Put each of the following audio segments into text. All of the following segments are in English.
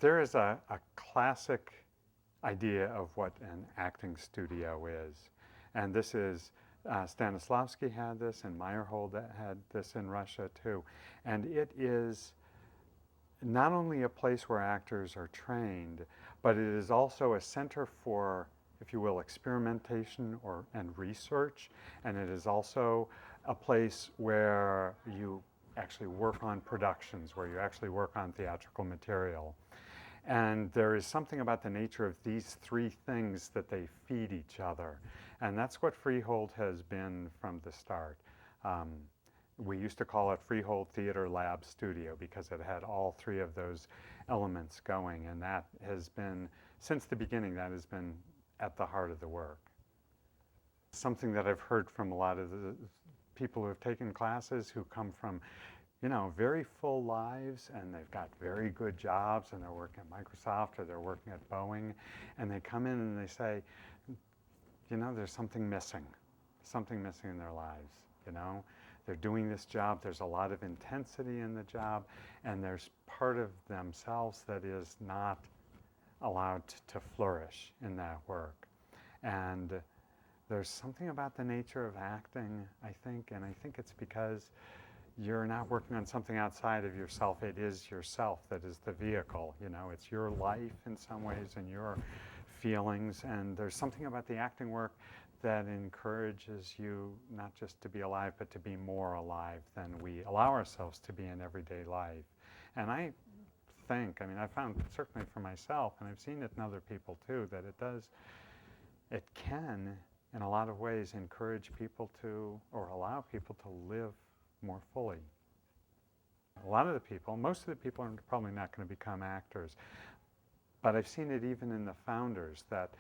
There is a classic idea of what an acting studio is. And this is, Stanislavski had this, and Meyerhold had this in Russia too. And it is not only a place where actors are trained, but it is also a center for, if you will, experimentation and research. And it is also a place where you actually work on productions, where you actually work on theatrical material. And there is something about the nature of these three things that they feed each other. And that's what Freehold has been from the start. We used to call it Freehold Theatre Lab Studio because it had all three of those elements going. And that has been, since the beginning, that has been at the heart of the work. Something that I've heard from a lot of the people who have taken classes who come from, you know, very full lives, and they've got very good jobs, and they're working at Microsoft or they're working at Boeing, and they come in and they say, you know, there's something missing in their lives, you know. They're doing this job, there's a lot of intensity in the job, and there's part of themselves that is not allowed to flourish in that work. And there's something about the nature of acting, I think, and I think it's because you're not working on something outside of yourself. It is yourself that is the vehicle. You know, it's your life in some ways and your feelings. And there's something about the acting work that encourages you not just to be alive, but to be more alive than we allow ourselves to be in everyday life. And I think, I mean, I found certainly for myself, and I've seen it in other people too, that it can, in a lot of ways, encourage people to, or allow people to live more fully. A lot of the people, most of the people are probably not going to become actors, but I've seen it even in the founders that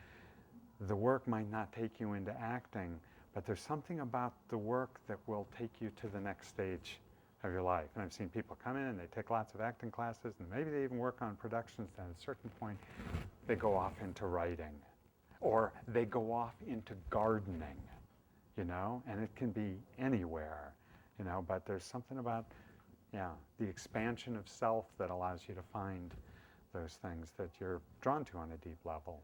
the work might not take you into acting, but there's something about the work that will take you to the next stage of your life. And I've seen people come in and they take lots of acting classes, and maybe they even work on productions, and at a certain point they go off into writing, or they go off into gardening, you know, and it can be anywhere. You know, but there's something about, yeah, the expansion of self that allows you to find those things that you're drawn to on a deep level.